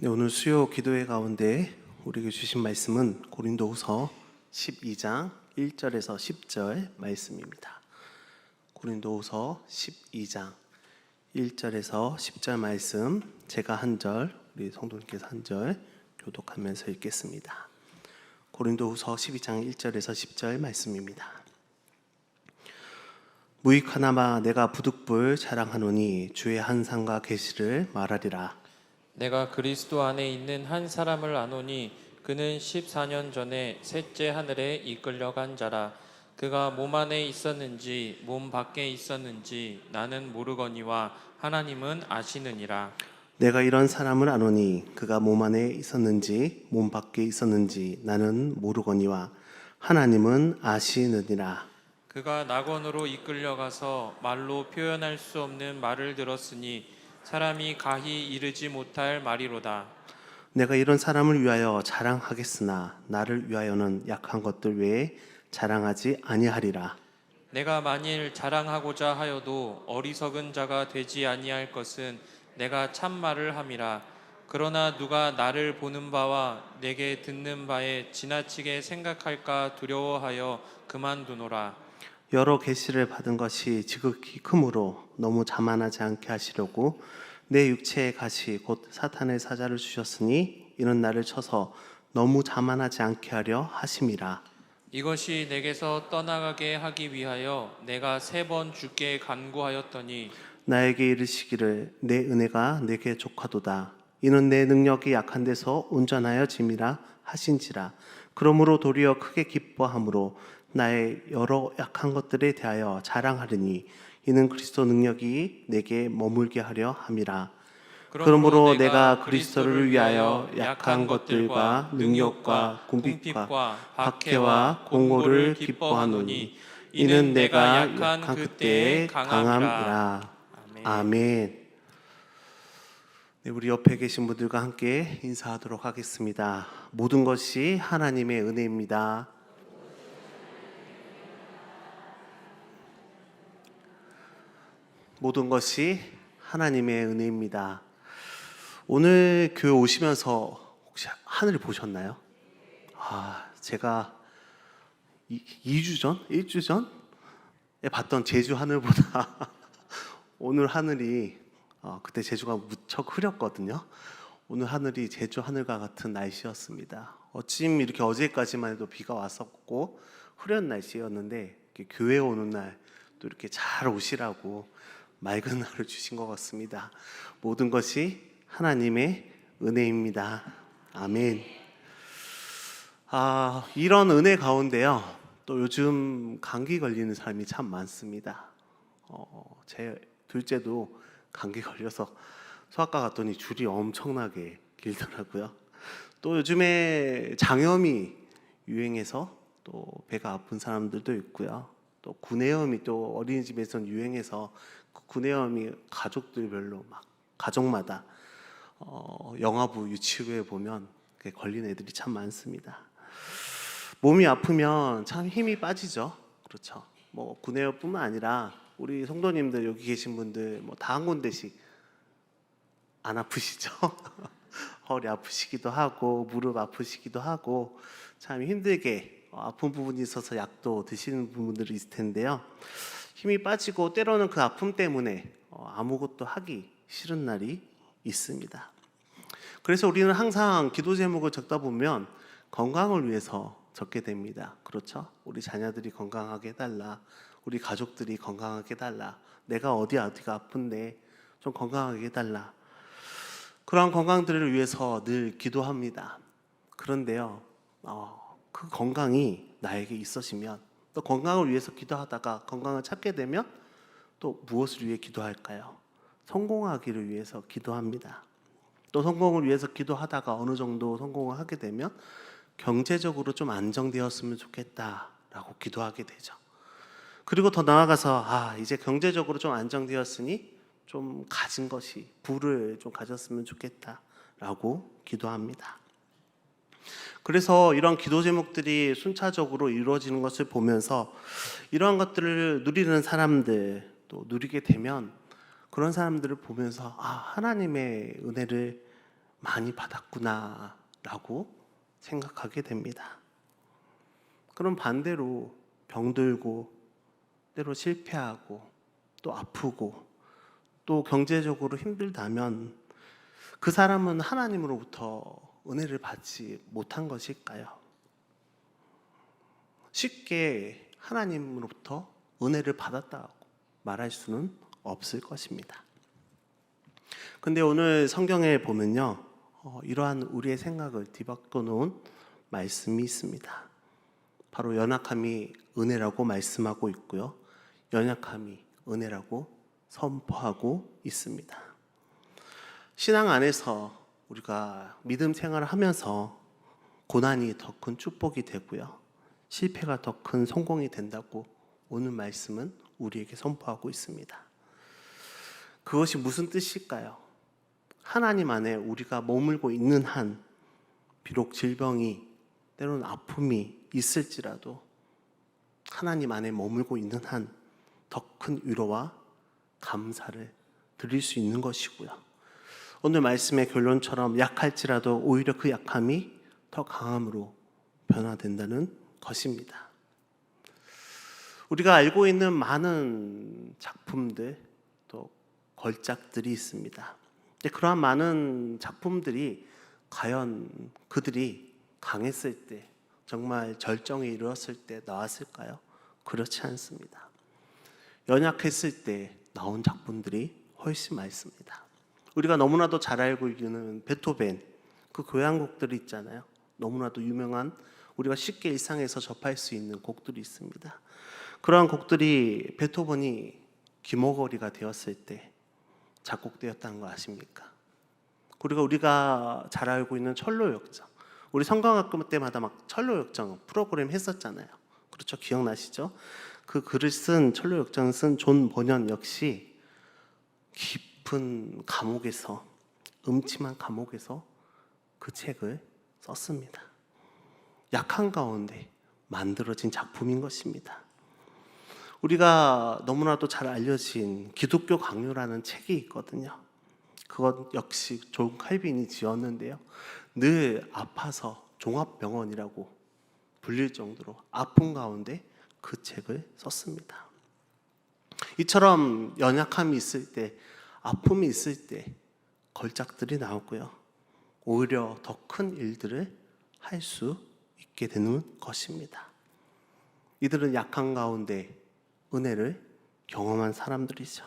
네, 오늘 수요 기도회 가운데 우리에게 주신 말씀은 고린도후서 12장 1절에서 10절 말씀입니다. 고린도후서 12장 1절에서 10절 말씀, 제가 한 절, 우리 성도님께서 한 절 교독하면서 읽겠습니다. 고린도후서 12장 1절에서 10절 말씀입니다. 무익하나마 내가 부득불 자랑하노니 주의 한상과 계시를 말하리라. 내가 그리스도 안에 있는 한 사람을 아노니 그는 14년 전에 셋째 하늘에 이끌려간 자라. 그가 몸 안에 있었는지 몸 밖에 있었는지 나는 모르거니와 하나님은 아시느니라. 내가 이런 사람을 아노니 그가 몸 안에 있었는지 몸 밖에 있었는지 나는 모르거니와 하나님은 아시느니라. 그가 낙원으로 이끌려가서 말로 표현할 수 없는 말을 들었으니 사람이 가히 이르지 못할 말이로다. 내가 이런 사람을 위하여 자랑하겠으나 나를 위하여는 약한 것들 외에 자랑하지 아니하리라. 내가 만일 자랑하고자 하여도 어리석은 자가 되지 아니할 것은 내가 참말을 함이라. 그러나 누가 나를 보는 바와 내게 듣는 바에 지나치게 생각할까 두려워하여 그만두노라. 여러 계시를 받은 것이 지극히 크므로 너무 자만하지 않게 하시려고 내 육체의 가시 곧 사탄의 사자를 주셨으니 이는 나를 쳐서 너무 자만하지 않게 하려 하심이라. 이것이 내게서 떠나가게 하기 위하여 내가 3번 주께 간구하였더니 나에게 이르시기를 내 은혜가 내게 족하도다. 이는 내 능력이 약한 데서 온전하여 짐이라 하신지라. 그러므로 도리어 크게 기뻐함으로 나의 여러 약한 것들에 대하여 자랑하리니 이는 그리스도 능력이 내게 머물게 하려 함이라. 그러므로 내가 그리스도를 위하여 약한 것들과 능력과 궁핍과 박해와 공고를 기뻐하노니 이는 내가 약한 그때의 강함이라. 아멘. 네, 우리 옆에 계신 분들과 함께 인사하도록 하겠습니다. 모든 것이 하나님의 은혜입니다. 모든 것이 하나님의 은혜입니다. 오늘 교회 오시면서 혹시 하늘을 보셨나요? 제가 2주 전? 1주 전에 봤던 제주 하늘보다 오늘 하늘이 그때 제주가 무척 흐렸거든요. 오늘 하늘이 제주 하늘과 같은 날씨였습니다. 어쩜 이렇게 어제까지만 해도 비가 왔었고 흐린 날씨였는데 교회 오는 날 또 이렇게 잘 오시라고 맑은 날을 주신 것 같습니다. 모든 것이 하나님의 은혜입니다. 아멘. 이런 은혜 가운데요, 또 요즘 감기 걸리는 사람이 참 많습니다. 제 둘째도 감기 걸려서 소아과 갔더니 줄이 엄청나게 길더라고요. 또 요즘에 장염이 유행해서 또 배가 아픈 사람들도 있고요. 또 구내염이 또 어린이집에서는 유행해서 그 구내염이 가족들별로 막 가족마다 영아부 유치부에 보면 걸린 애들이 참 많습니다. 몸이 아프면 참 힘이 빠지죠. 그렇죠. 뭐 구내염뿐만 아니라 우리 성도님들 여기 계신 분들 뭐 다 한 군데씩 안 아프시죠? 허리 아프시기도 하고 무릎 아프시기도 하고 참 힘들게 아픈 부분이 있어서 약도 드시는 부분들이 있을 텐데요. 힘이 빠지고 때로는 그 아픔 때문에 아무것도 하기 싫은 날이 있습니다. 그래서 우리는 항상 기도 제목을 적다 보면 건강을 위해서 적게 됩니다. 그렇죠? 우리 자녀들이 건강하게 해달라, 우리 가족들이 건강하게 해달라, 내가 어디가 아픈데 좀 건강하게 해달라, 그러한 건강들을 위해서 늘 기도합니다. 그런데요, 그 건강이 나에게 있으시면 또 건강을 위해서 기도하다가 건강을 찾게 되면 또 무엇을 위해 기도할까요? 성공하기를 위해서 기도합니다. 또 성공을 위해서 기도하다가 어느 정도 성공을 하게 되면 경제적으로 좀 안정되었으면 좋겠다라고 기도하게 되죠. 그리고 더 나아가서 이제 경제적으로 좀 안정되었으니 좀 가진 것이 부를 좀 가졌으면 좋겠다라고 기도합니다. 그래서 이런 기도 제목들이 순차적으로 이루어지는 것을 보면서 이러한 것들을 누리는 사람들, 또 누리게 되면 그런 사람들을 보면서 하나님의 은혜를 많이 받았구나라고 생각하게 됩니다. 그럼 반대로 병들고 때로 실패하고 또 아프고 또 경제적으로 힘들다면 그 사람은 하나님으로부터 은혜를 받지 못한 것일까요? 쉽게 하나님으로부터 은혜를 받았다고 말할 수는 없을 것입니다. 근데 오늘 성경에 보면요, 이러한 우리의 생각을 뒤바꿔 놓은 말씀이 있습니다. 바로 연약함이 은혜라고 말씀하고 있고요, 연약함이 은혜라고 선포하고 있습니다. 신앙 안에서 우리가 믿음 생활을 하면서 고난이 더 큰 축복이 되고요, 실패가 더 큰 성공이 된다고 오늘 말씀은 우리에게 선포하고 있습니다. 그것이 무슨 뜻일까요? 하나님 안에 우리가 머물고 있는 한 비록 질병이 때로는 아픔이 있을지라도 하나님 안에 머물고 있는 한 더 큰 위로와 감사를 드릴 수 있는 것이고요, 오늘 말씀의 결론처럼 약할지라도 오히려 그 약함이 더 강함으로 변화된다는 것입니다. 우리가 알고 있는 많은 작품들 또 걸작들이 있습니다. 그러한 많은 작품들이 과연 그들이 강했을 때, 정말 절정에 이르렀을 때 나왔을까요? 그렇지 않습니다. 연약했을 때 나온 작품들이 훨씬 많습니다. 우리가 너무나도 잘 알고 있는 베토벤, 그 교향곡들이 있잖아요. 너무나도 유명한, 우리가 쉽게 일상에서 접할 수 있는 곡들이 있습니다. 그러한 곡들이 베토벤이 기모거리가 되었을 때 작곡되었다는 거 아십니까? 그리고 우리가 잘 알고 있는 철로역정, 우리 성경학교 때마다 막 철로역정 프로그램 했었잖아요. 그렇죠? 기억나시죠? 그 글을 쓴, 철로역정을 쓴 존 버년 역시 깊은 감옥에서, 음침한 감옥에서 그 책을 썼습니다. 약한 가운데 만들어진 작품인 것입니다. 우리가 너무나도 잘 알려진 기독교 강요라는 책이 있거든요. 그것 역시 존 칼빈이 지었는데요, 늘 아파서 종합병원이라고 불릴 정도로 아픈 가운데 그 책을 썼습니다. 이처럼 연약함이 있을 때, 아픔이 있을 때 걸작들이 나오고요, 오히려 더 큰 일들을 할 수 있게 되는 것입니다. 이들은 약한 가운데 은혜를 경험한 사람들이죠.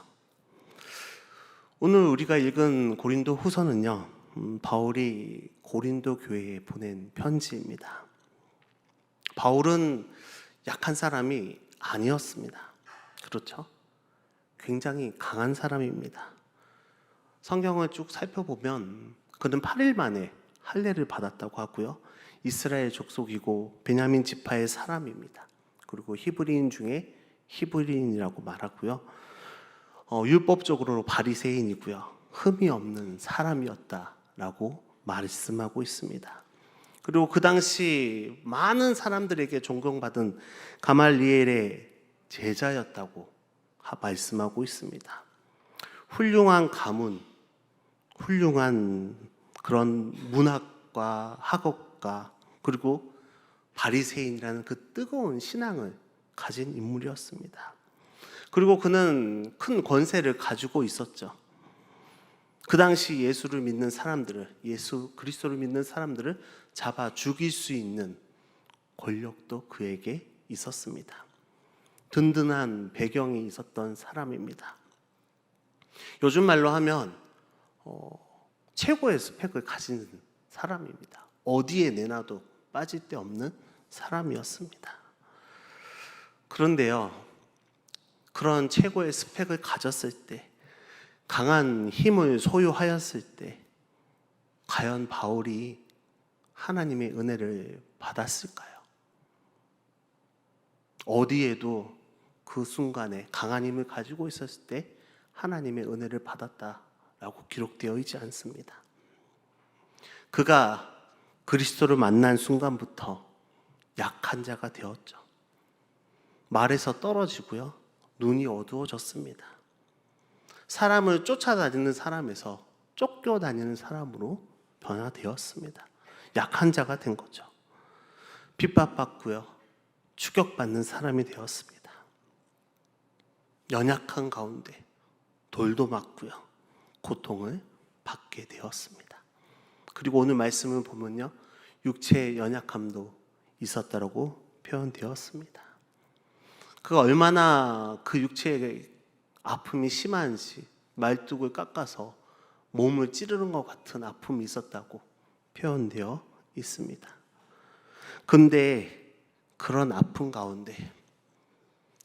오늘 우리가 읽은 고린도 후서는요, 바울이 고린도 교회에 보낸 편지입니다. 바울은 약한 사람이 아니었습니다. 그렇죠? 굉장히 강한 사람입니다. 성경을 쭉 살펴보면 그는 8일 만에 할례를 받았다고 하고요, 이스라엘 족속이고 베냐민 지파의 사람입니다. 그리고 히브리인 중에 히브리인이라고 말하고요, 율법적으로 바리새인이고요, 흠이 없는 사람이었다라고 말씀하고 있습니다. 그리고 그 당시 많은 사람들에게 존경받은 가말리엘의 제자였다고 말씀하고 있습니다. 훌륭한 가문, 훌륭한 그런 문학과 학업가, 그리고 바리새인이라는 그 뜨거운 신앙을 가진 인물이었습니다. 그리고 그는 큰 권세를 가지고 있었죠. 그 당시 예수를 믿는 사람들을, 예수 그리스도를 믿는 사람들을 잡아 죽일 수 있는 권력도 그에게 있었습니다. 든든한 배경이 있었던 사람입니다. 요즘 말로 하면 최고의 스펙을 가진 사람입니다. 어디에 내놔도 빠질 데 없는 사람이었습니다. 그런데요, 그런 최고의 스펙을 가졌을 때, 강한 힘을 소유하였을 때, 과연 바울이 하나님의 은혜를 받았을까요? 어디에도 그 순간에 강한 힘을 가지고 있었을 때 하나님의 은혜를 받았다라고 기록되어 있지 않습니다. 그가 그리스도를 만난 순간부터 약한 자가 되었죠. 말에서 떨어지고요, 눈이 어두워졌습니다. 사람을 쫓아다니는 사람에서 쫓겨다니는 사람으로 변화되었습니다. 약한 자가 된 거죠. 핍박받고요. 추격받는 사람이 되었습니다. 연약한 가운데 돌도 맞고요. 고통을 받게 되었습니다. 그리고 오늘 말씀을 보면요. 육체의 연약함도 있었다라고 표현되었습니다. 그가 얼마나 그 육체의 아픔이 심한지 말뚝을 깎아서 몸을 찌르는 것 같은 아픔이 있었다고 표현되어 있습니다. 근데 그런 아픔 가운데,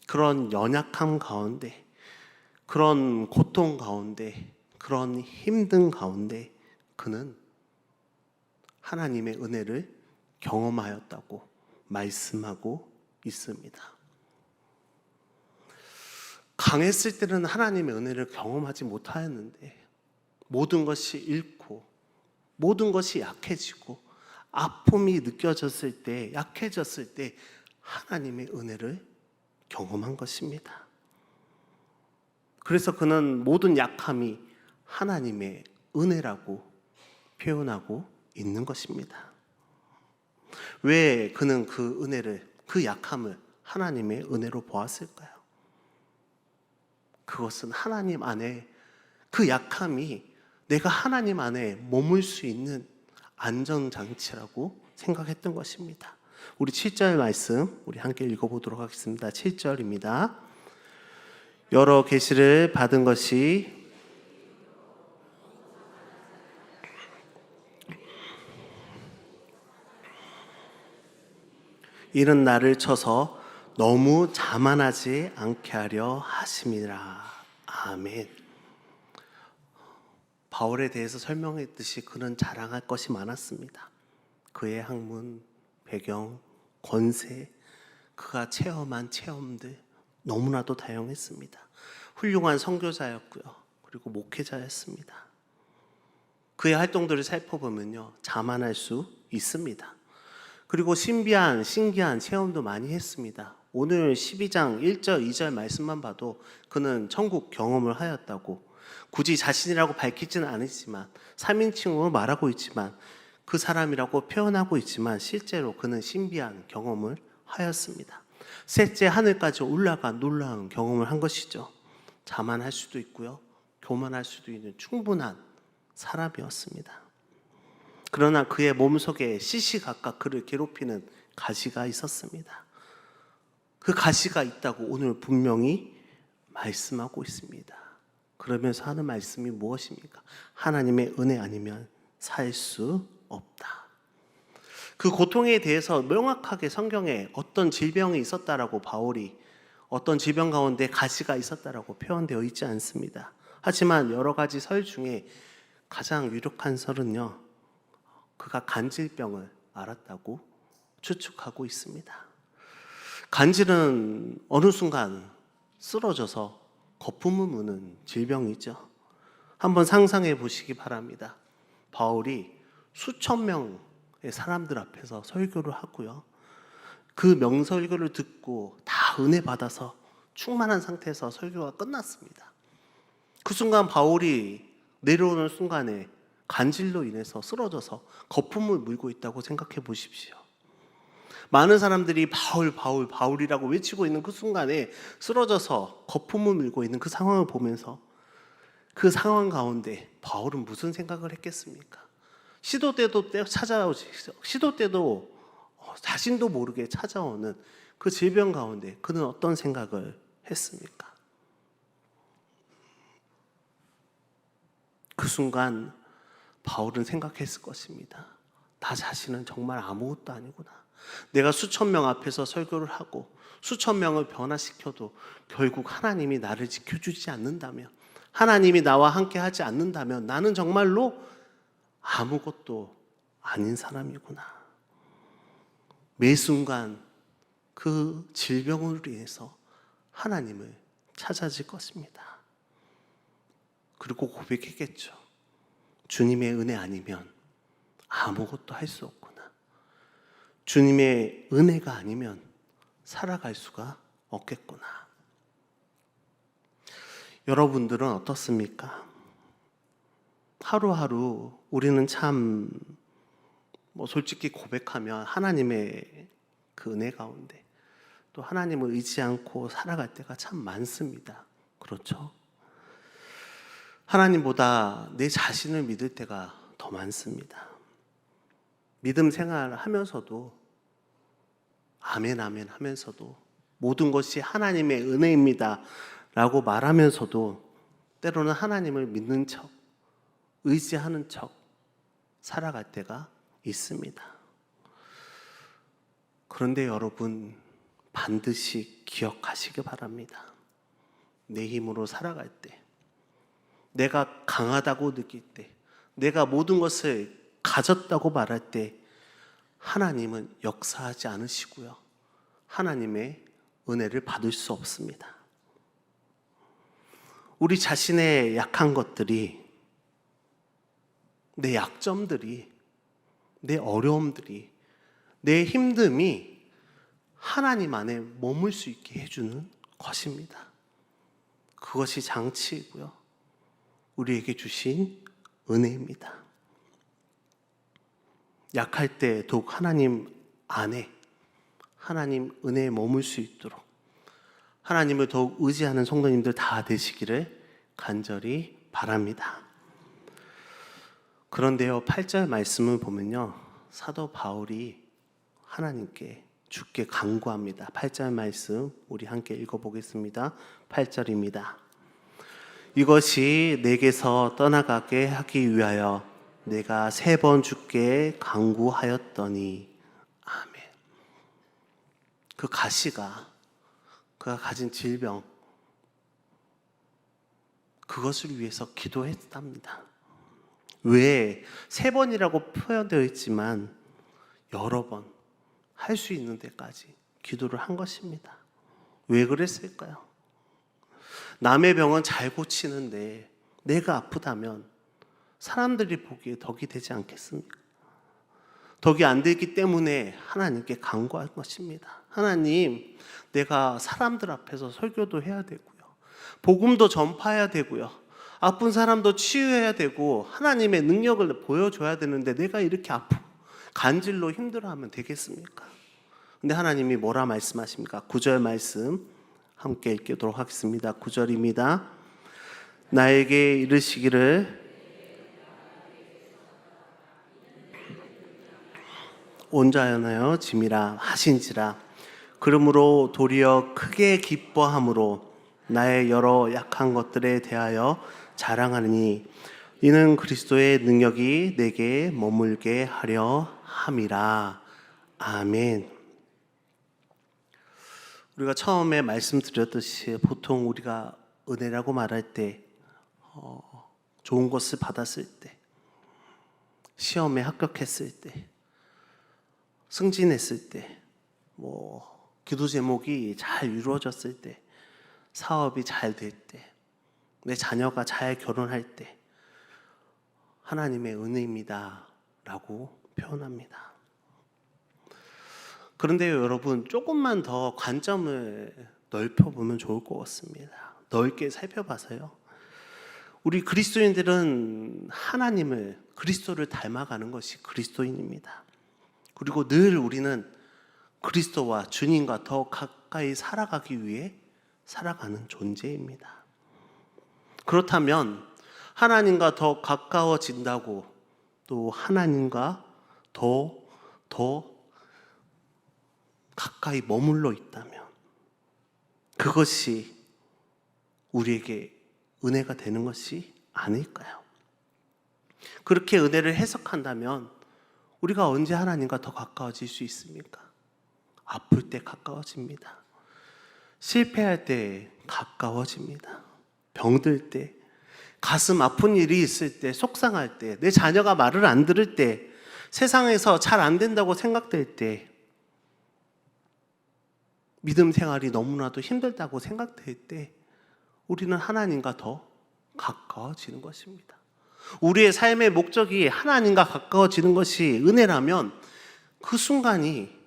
그런 연약함 가운데, 그런 고통 가운데, 그런 힘든 가운데 그는 하나님의 은혜를 경험하였다고 말씀하고 있습니다. 강했을 때는 하나님의 은혜를 경험하지 못하였는데 모든 것이 잃고 모든 것이 약해지고 아픔이 느껴졌을 때, 약해졌을 때 하나님의 은혜를 경험한 것입니다. 그래서 그는 모든 약함이 하나님의 은혜라고 표현하고 있는 것입니다. 왜 그는 그 은혜를, 그 약함을 하나님의 은혜로 보았을까요? 그것은 하나님 안에, 그 약함이 내가 하나님 안에 머물 수 있는 안전장치라고 생각했던 것입니다. 우리 7절 말씀 우리 함께 읽어보도록 하겠습니다. 7절입니다. 여러 계시를 받은 것이 이는 나를 쳐서 너무 자만하지 않게 하려 하심이라. 아멘. 바울에 대해서 설명했듯이 그는 자랑할 것이 많았습니다. 그의 학문, 배경, 권세, 그가 체험한 체험들 너무나도 다양했습니다. 훌륭한 선교자였고요. 그리고 목회자였습니다. 그의 활동들을 살펴보면요. 자만할 수 있습니다. 그리고 신기한 체험도 많이 했습니다. 오늘 12장 1절, 2절 말씀만 봐도 그는 천국 경험을 하였다고, 굳이 자신이라고 밝히지는 않았지만 3인칭으로 말하고 있지만 그 사람이라고 표현하고 있지만 실제로 그는 신비한 경험을 하였습니다. 셋째 하늘까지 올라가 놀라운 경험을 한 것이죠. 자만할 수도 있고요. 교만할 수도 있는 충분한 사람이었습니다. 그러나 그의 몸속에 시시각각 그를 괴롭히는 가시가 있었습니다. 그 가시가 있다고 오늘 분명히 말씀하고 있습니다. 그러면서 하는 말씀이 무엇입니까? 하나님의 은혜 아니면 살 수 없다. 그 고통에 대해서 명확하게 성경에 어떤 질병이 있었다라고 바울이 어떤 질병 가운데 가시가 있었다라고 표현되어 있지 않습니다. 하지만 여러 가지 설 중에 가장 유력한 설은요, 그가 간질병을 앓았다고 추측하고 있습니다. 간질은 어느 순간 쓰러져서 거품을 무는 질병이죠. 한번 상상해 보시기 바랍니다. 바울이 수천 명의 사람들 앞에서 설교를 하고요. 그 명설교를 듣고 다 은혜 받아서 충만한 상태에서 설교가 끝났습니다. 그 순간 바울이 내려오는 순간에 간질로 인해서 쓰러져서 거품을 물고 있다고 생각해 보십시오. 많은 사람들이 바울이라고 외치고 있는 그 순간에 쓰러져서 거품을 물고 있는 그 상황을 보면서 그 상황 가운데 바울은 무슨 생각을 했겠습니까? 시도 때도 자신도 모르게 찾아오는 그 질병 가운데 그는 어떤 생각을 했습니까? 그 순간 바울은 생각했을 것입니다. 나 자신은 정말 아무것도 아니구나. 내가 수천 명 앞에서 설교를 하고 수천 명을 변화시켜도 결국 하나님이 나를 지켜주지 않는다면, 하나님이 나와 함께 하지 않는다면 나는 정말로 아무것도 아닌 사람이구나. 매 순간 그 질병으로 인해서 하나님을 찾아질 것입니다. 그리고 고백했겠죠. 주님의 은혜 아니면 아무것도 할 수 없구나. 주님의 은혜가 아니면 살아갈 수가 없겠구나. 여러분들은 어떻습니까? 하루하루 우리는 참 솔직히 고백하면 하나님의 그 은혜 가운데 또 하나님을 의지 않고 살아갈 때가 참 많습니다. 그렇죠? 하나님보다 내 자신을 믿을 때가 더 많습니다. 믿음 생활을 하면서도 아멘 아멘 하면서도 모든 것이 하나님의 은혜입니다 라고 말하면서도 때로는 하나님을 믿는 척, 의지하는 척 살아갈 때가 있습니다. 그런데 여러분, 반드시 기억하시기 바랍니다. 내 힘으로 살아갈 때, 내가 강하다고 느낄 때, 내가 모든 것을 가졌다고 말할 때 하나님은 역사하지 않으시고요, 하나님의 은혜를 받을 수 없습니다. 우리 자신의 약한 것들이, 내 약점들이, 내 어려움들이, 내 힘듦이 하나님 안에 머물 수 있게 해주는 것입니다. 그것이 장치이고요, 우리에게 주신 은혜입니다. 약할 때 더욱 하나님 안에, 하나님 은혜에 머물 수 있도록 하나님을 더욱 의지하는 성도님들 다 되시기를 간절히 바랍니다. 그런데요, 8절 말씀을 보면요, 사도 바울이 하나님께 주께 간구합니다. 8절 말씀 우리 함께 읽어보겠습니다. 8절입니다. 이것이 내게서 떠나가게 하기 위하여 내가 3번 주께 간구하였더니. 아멘. 그 가시가, 그가 가진 질병, 그것을 위해서 기도했답니다. 왜 3번이라고 표현되어 있지만 여러 번 할 수 있는 데까지 기도를 한 것입니다. 왜 그랬을까요? 남의 병은 잘 고치는데 내가 아프다면 사람들이 보기에 덕이 되지 않겠습니까? 덕이 안 되기 때문에 하나님께 간구할 것입니다. 하나님, 내가 사람들 앞에서 설교도 해야 되고요, 복음도 전파해야 되고요, 아픈 사람도 치유해야 되고 하나님의 능력을 보여줘야 되는데 내가 이렇게 아프고 간질로 힘들어하면 되겠습니까? 근데 하나님이 뭐라 말씀하십니까? 9절 말씀 함께 읽도록 하겠습니다. 9절입니다. 나에게 이르시기를 온자연하여 짐이라 하신지라. 그러므로 도리어 크게 기뻐함으로 나의 여러 약한 것들에 대하여 자랑하느니 이는 그리스도의 능력이 내게 머물게 하려 함이라. 아멘. 우리가 처음에 말씀드렸듯이 보통 우리가 은혜라고 말할 때 좋은 것을 받았을 때, 시험에 합격했을 때, 승진했을 때, 기도 제목이 잘 이루어졌을 때, 사업이 잘 될 때, 내 자녀가 잘 결혼할 때 하나님의 은혜입니다 라고 표현합니다. 그런데요, 여러분, 조금만 더 관점을 넓혀보면 좋을 것 같습니다. 넓게 살펴봐서요, 우리 그리스도인들은 하나님을, 그리스도를 닮아가는 것이 그리스도인입니다. 그리고 늘 우리는 그리스도와 주님과 더 가까이 살아가기 위해 살아가는 존재입니다. 그렇다면 하나님과 더 가까워진다고, 또 하나님과 더 가까이 머물러 있다면 그것이 우리에게 은혜가 되는 것이 아닐까요? 그렇게 은혜를 해석한다면 우리가 언제 하나님과 더 가까워질 수 있습니까? 아플 때 가까워집니다. 실패할 때 가까워집니다. 병들 때, 가슴 아픈 일이 있을 때, 속상할 때, 내 자녀가 말을 안 들을 때, 세상에서 잘 안 된다고 생각될 때, 믿음 생활이 너무나도 힘들다고 생각될 때 우리는 하나님과 더 가까워지는 것입니다. 우리의 삶의 목적이 하나님과 가까워지는 것이 은혜라면 그 순간이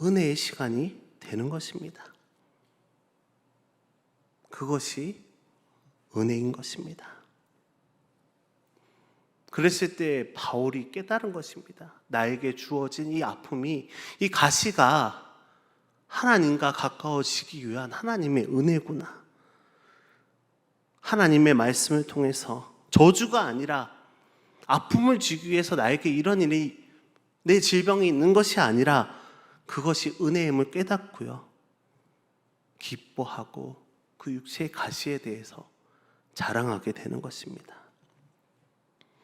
은혜의 시간이 되는 것입니다. 그것이 은혜인 것입니다. 그랬을 때 바울이 깨달은 것입니다. 나에게 주어진 이 아픔이, 이 가시가 하나님과 가까워지기 위한 하나님의 은혜구나. 하나님의 말씀을 통해서 저주가 아니라 아픔을 주기 위해서 나에게 이런 일이, 내 질병이 있는 것이 아니라 그것이 은혜임을 깨닫고요, 기뻐하고 그 육체의 가시에 대해서 자랑하게 되는 것입니다.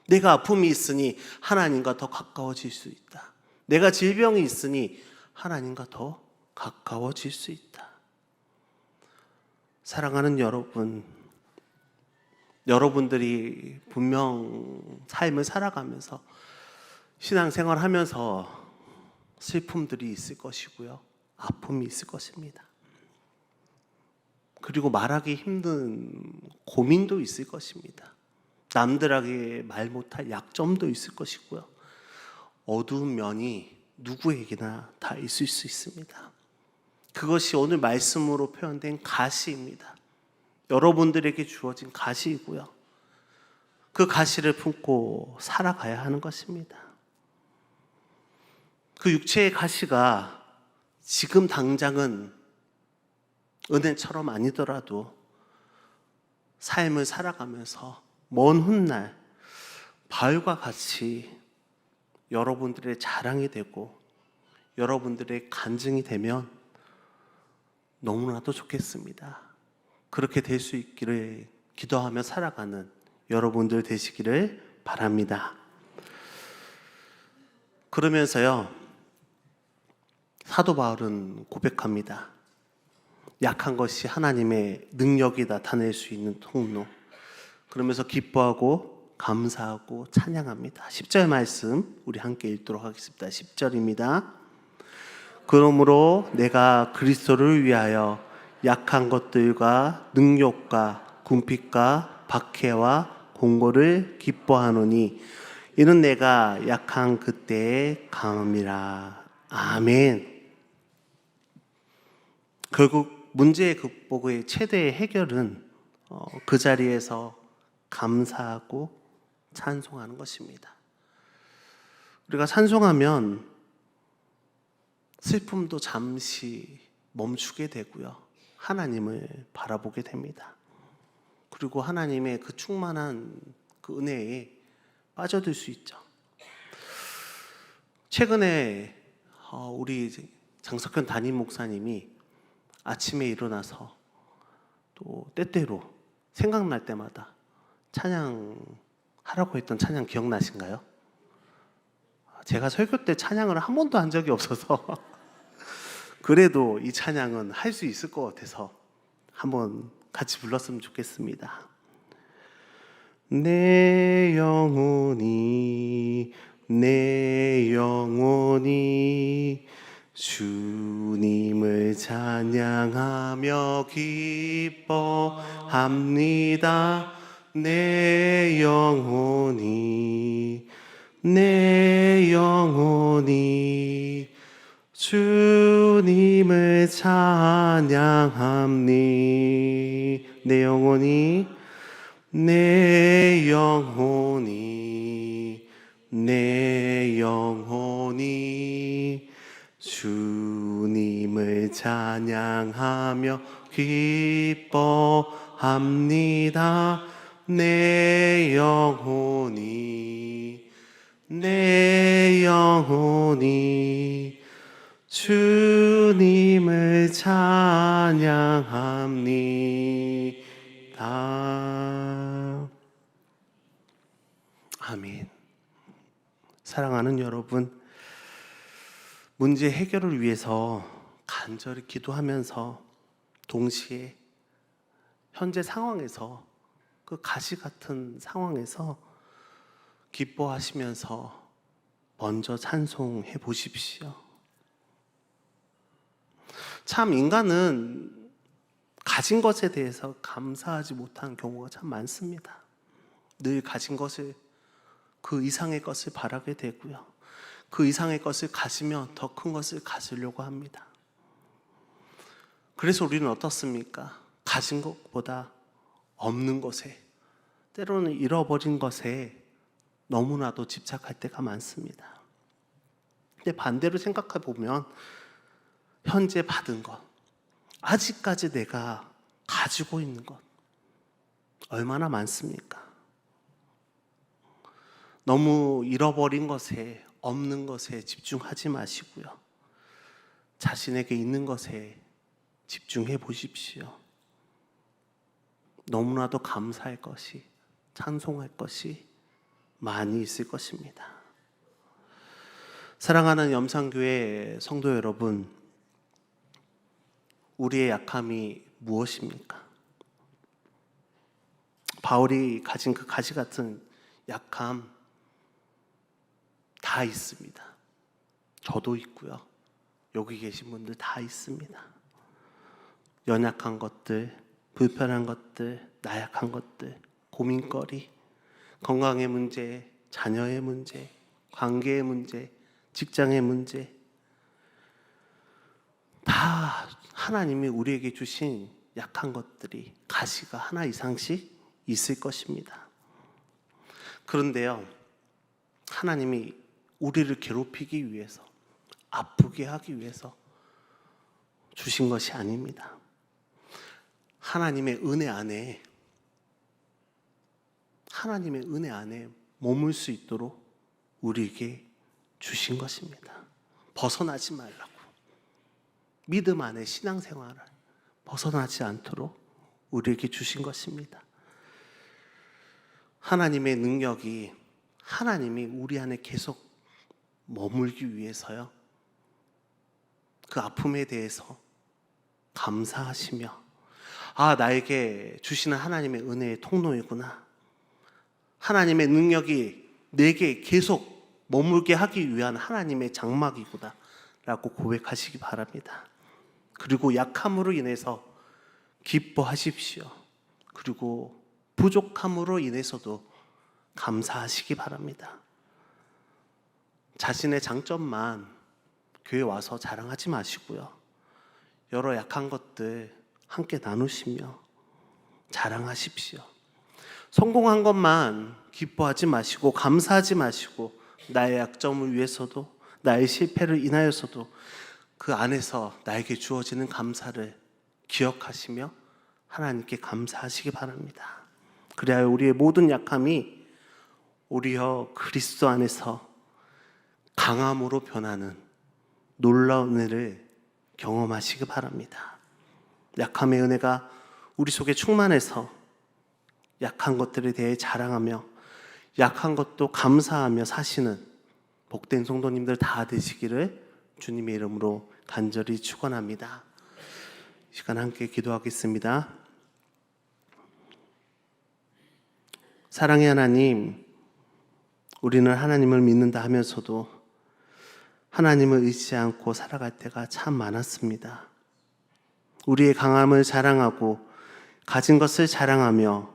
내가 아픔이 있으니 하나님과 더 가까워질 수 있다. 내가 질병이 있으니 하나님과 더 가까워질 수 있다. 사랑하는 여러분, 여러분들이 분명 삶을 살아가면서 신앙생활 하면서 슬픔들이 있을 것이고요, 아픔이 있을 것입니다. 그리고 말하기 힘든 고민도 있을 것입니다. 남들에게 말 못할 약점도 있을 것이고요, 어두운 면이 누구에게나 다 있을 수 있습니다. 그것이 오늘 말씀으로 표현된 가시입니다. 여러분들에게 주어진 가시이고요, 그 가시를 품고 살아가야 하는 것입니다. 그 육체의 가시가 지금 당장은 은혜처럼 아니더라도 삶을 살아가면서 먼 훗날 바울과 같이 여러분들의 자랑이 되고 여러분들의 간증이 되면 너무나도 좋겠습니다. 그렇게 될 수 있기를 기도하며 살아가는 여러분들 되시기를 바랍니다. 그러면서요, 사도 바울은 고백합니다. 약한 것이 하나님의 능력이 나타낼 수 있는 통로. 그러면서 기뻐하고 감사하고 찬양합니다. 10절 말씀 우리 함께 읽도록 하겠습니다. 10절입니다. 그러므로 내가 그리스도를 위하여 약한 것들과 능욕과 궁핍과 박해와 공고를 기뻐하노니 이는 내가 약한 그때의 강함이라. 아멘. 결국 문제의 극복의 최대의 해결은 그 자리에서 감사하고 찬송하는 것입니다. 우리가 찬송하면 슬픔도 잠시 멈추게 되고요, 하나님을 바라보게 됩니다. 그리고 하나님의 그 충만한 그 은혜에 빠져들 수 있죠. 최근에 우리 장석현 담임 목사님이 아침에 일어나서 또 때때로 생각날 때마다 찬양하라고 했던 찬양 기억나신가요? 제가 설교 때 찬양을 한 번도 한 적이 없어서 그래도 이 찬양은 할 수 있을 것 같아서 한번 같이 불렀으면 좋겠습니다. 내 영혼이 주님을 찬양하며 기뻐합니다. 내 영혼이 주님을 찬양합니. 내 영혼이 주님을 찬양하며 기뻐합니다. 내 영혼이 주님을 찬양합니다. 아멘. 사랑하는 여러분, 문제 해결을 위해서 간절히 기도하면서 동시에 현재 상황에서, 그 가시 같은 상황에서 기뻐하시면서 먼저 찬송해 보십시오. 참 인간은 가진 것에 대해서 감사하지 못하는 경우가 참 많습니다. 늘 가진 것을, 그 이상의 것을 바라게 되고요, 그 이상의 것을 가지면 더 큰 것을 가지려고 합니다. 그래서 우리는 어떻습니까? 가진 것보다 없는 것에, 때로는 잃어버린 것에 너무나도 집착할 때가 많습니다. 근데 반대로 생각해 보면 현재 받은 것, 아직까지 내가 가지고 있는 것 얼마나 많습니까? 너무 잃어버린 것에, 없는 것에 집중하지 마시고요. 자신에게 있는 것에 집중해 보십시오. 너무나도 감사할 것이, 찬송할 것이 많이 있을 것입니다. 사랑하는 염산교회 성도 여러분, 우리의 약함이 무엇입니까? 바울이 가진 그 가시 같은 약함 다 있습니다. 저도 있고요. 여기 계신 분들 다 있습니다. 연약한 것들, 불편한 것들, 나약한 것들, 고민거리, 건강의 문제, 자녀의 문제, 관계의 문제, 직장의 문제, 다 하나님이 우리에게 주신 약한 것들이 가시가 하나 이상씩 있을 것입니다. 그런데요, 하나님이 우리를 괴롭히기 위해서, 아프게 하기 위해서 주신 것이 아닙니다. 하나님의 은혜 안에 머물 수 있도록 우리에게 주신 것입니다. 벗어나지 말라고. 믿음 안에 신앙생활을 벗어나지 않도록 우리에게 주신 것입니다. 하나님의 능력이, 하나님이 우리 안에 계속 머물기 위해서요, 그 아픔에 대해서 감사하시며, 나에게 주시는 하나님의 은혜의 통로이구나, 하나님의 능력이 내게 계속 머물게 하기 위한 하나님의 장막이구나 라고 고백하시기 바랍니다. 그리고 약함으로 인해서 기뻐하십시오. 그리고 부족함으로 인해서도 감사하시기 바랍니다. 자신의 장점만 교회 와서 자랑하지 마시고요, 여러 약한 것들 함께 나누시며 자랑하십시오. 성공한 것만 기뻐하지 마시고 감사하지 마시고, 나의 약점을 위해서도, 나의 실패를 인하여서도 그 안에서 나에게 주어지는 감사를 기억하시며 하나님께 감사하시기 바랍니다. 그래야 우리의 모든 약함이 오히려 그리스도 안에서 강함으로 변하는 놀라운 은혜를 경험하시기 바랍니다. 약함의 은혜가 우리 속에 충만해서 약한 것들에 대해 자랑하며 약한 것도 감사하며 사시는 복된 성도님들 다 되시기를 주님의 이름으로 간절히 축원합니다. 이 시간 함께 기도하겠습니다. 사랑의 하나님, 우리는 하나님을 믿는다 하면서도 하나님을 의지하지 않고 살아갈 때가 참 많았습니다. 우리의 강함을 자랑하고 가진 것을 자랑하며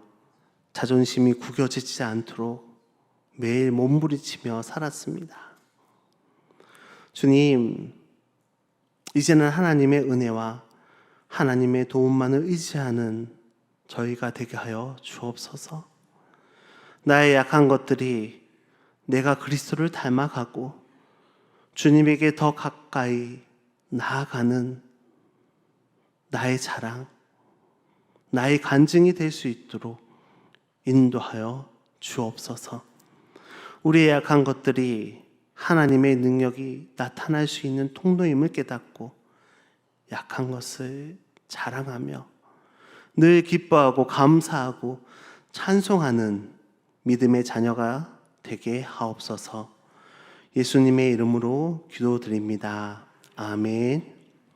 자존심이 구겨지지 않도록 매일 몸부림치며 살았습니다. 주님, 이제는 하나님의 은혜와 하나님의 도움만을 의지하는 저희가 되게 하여 주옵소서. 나의 약한 것들이 내가 그리스도를 닮아가고 주님에게 더 가까이 나아가는 나의 자랑, 나의 간증이 될 수 있도록 인도하여 주옵소서. 우리의 약한 것들이 하나님의 능력이 나타날 수 있는 통로임을 깨닫고 약한 것을 자랑하며 늘 기뻐하고 감사하고 찬송하는 믿음의 자녀가 되게 하옵소서. 예수님의 이름으로 기도드립니다. 아멘.